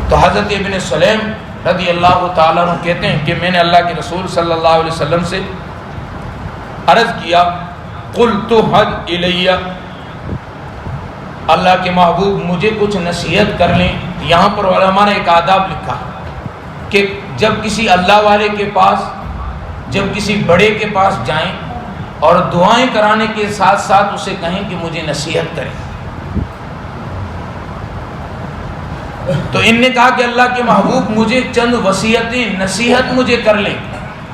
تو حضرت ابن سلیم رضی اللہ تعالیٰ عنہ کہتے ہیں کہ میں نے اللہ کے رسول صلی اللہ علیہ وسلم سے عرض کیا، قلت حج الیہ، اللہ کے محبوب مجھے کچھ نصیحت کر لیں۔ یہاں پر علماء نے ایک آداب لکھا کہ جب کسی اللہ والے کے پاس، جب کسی بڑے کے پاس جائیں اور دعائیں کرانے کے ساتھ ساتھ اسے کہیں کہ مجھے نصیحت کریں۔ تو ان نے کہا کہ اللہ کے محبوب مجھے چند وصیتیں، نصیحت مجھے کر لیں۔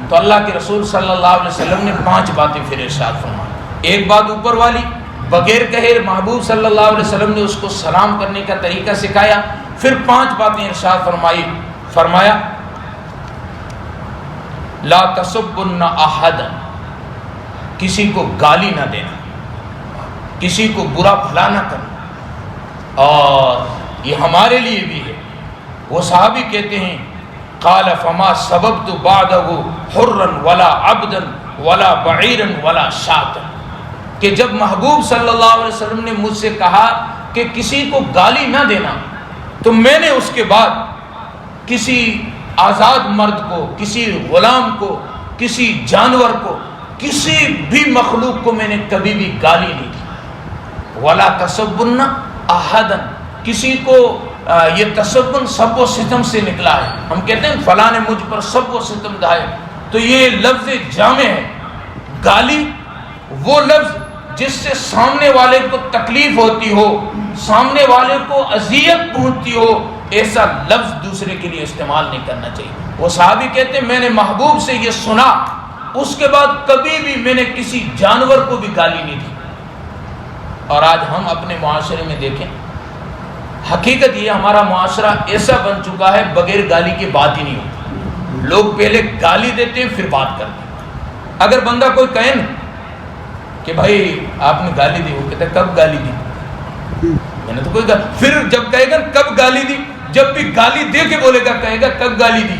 تو اللہ کے رسول صلی اللہ علیہ وسلم نے 5 باتیں پھر ارشاد فرمائی۔ ایک بات اوپر والی، بغیر کہے محبوب صلی اللہ علیہ وسلم نے اس کو سلام کرنے کا طریقہ سکھایا۔ پھر 5 باتیں ارشاد فرمایا لا تسبن احدا، کسی کو گالی نہ دینا، کسی کو برا بھلا نہ کرنا۔ اور یہ ہمارے لیے بھی ہے۔ وہ صحابی کہتے ہیں قال فما سببت بعده حرا ولا عبدا ولا بعیرا ولا شاتا، کہ جب محبوب صلی اللہ علیہ وسلم نے مجھ سے کہا کہ کسی کو گالی نہ دینا، تو میں نے اس کے بعد کسی آزاد مرد کو، کسی غلام کو، کسی جانور کو، کسی بھی مخلوق کو میں نے کبھی بھی گالی نہیں دی۔ ولا تسبن احدا، کسی کو یہ تسبن سب و ستم سے نکلا ہے۔ ہم کہتے ہیں فلاں نے مجھ پر سب و ستم ڈھائے، تو یہ لفظ جامع ہے۔ گالی وہ لفظ جس سے سامنے والے کو تکلیف ہوتی ہو، سامنے والے کو اذیت پہنچتی ہو، ایسا لفظ دوسرے کے لیے استعمال نہیں کرنا چاہیے۔ وہ صحابی کہتے ہیں میں نے محبوب سے یہ سنا، اس کے بعد کبھی بھی میں نے کسی جانور کو بھی گالی نہیں دی۔ اور آج ہم اپنے معاشرے میں دیکھیں، حقیقت یہ ہمارا معاشرہ ایسا بن چکا ہے بغیر گالی کے بات ہی نہیں ہوتی۔ لوگ پہلے گالی دیتے ہیں پھر بات کرتے ہیں۔ اگر بندہ کوئی کہے نا کہ بھائی آپ نے گالی دی، وہ کہتا ہے کب گالی دی؟ میں نے تو کوئی گالی، پھر جب کہے گا کب گالی دی، جب بھی گالی دے کے بولے گا کہے گا کب گالی دی۔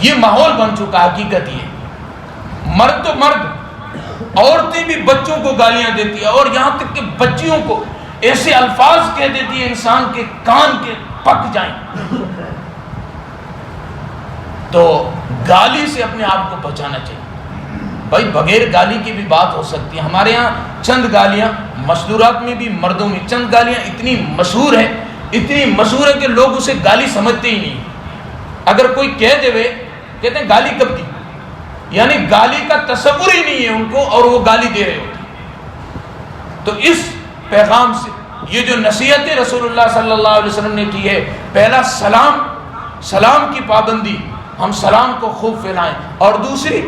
یہ ماحول بن چکا، حقیقت یہ۔ مرد تو مرد، عورتیں بھی بچوں کو گالیاں دیتی ہیں، اور یہاں تک کہ بچیوں کو ایسے الفاظ کہہ دیتی ہے انسان کے کان کے پک جائیں۔ تو گالی سے اپنے آپ کو بچانا چاہیے۔ بھائی بغیر گالی کی بھی بات ہو سکتی ہے۔ ہمارے ہاں چند گالیاں، مصدورات میں بھی مردوں میں چند گالیاں اتنی مشہور ہیں، اتنی مشہور ہے کہ لوگ اسے گالی سمجھتے ہی نہیں۔ اگر کوئی کہہ دے کہتے ہیں گالی کب دی، یعنی گالی کا تصور ہی نہیں ہے ان کو، اور وہ گالی دے رہے ہوتے ہیں۔ تو اس پیغام سے یہ جو نصیحت رسول اللہ صلی اللہ علیہ وسلم نے کی ہے، پہلا سلام کی پابندی، ہم سلام کو خوب پھیلائیں، اور دوسری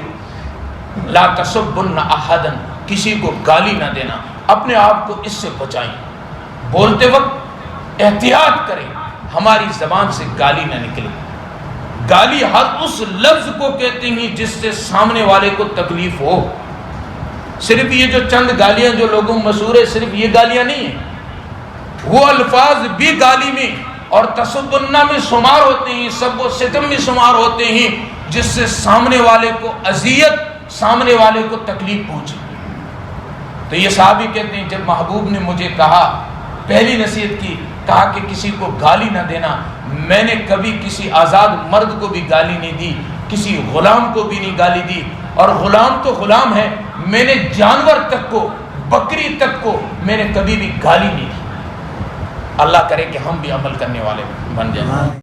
لا تسبن احدا، کسی کو گالی نہ دینا، اپنے آپ کو اس سے بچائیں۔ بولتے وقت احتیاط کریں ہماری زبان سے گالی نہ نکلے۔ گالی ہر اس لفظ کو کہتے ہیں جس سے سامنے والے کو تکلیف ہو۔ صرف یہ جو چند گالیاں جو لوگوں میں مشہور ہے، صرف یہ گالیاں نہیں ہیں، وہ الفاظ بھی گالی میں اور تسبنہ میں شمار ہوتے ہیں، سب و ستم میں شمار ہوتے ہیں، جس سے سامنے والے کو اذیت، سامنے والے کو تکلیف پہنچے۔ تو یہ صحابی کہتے ہیں جب محبوب نے مجھے کہا، پہلی نصیحت کی، کہا کہ کسی کو گالی نہ دینا، میں نے کبھی کسی آزاد مرد کو بھی گالی نہیں دی، کسی غلام کو بھی نہیں گالی دی۔ اور غلام تو غلام ہے، میں نے جانور تک کو، بکری تک کو میں نے کبھی بھی گالی نہیں دی۔ اللہ کرے کہ ہم بھی عمل کرنے والے بن جائیں۔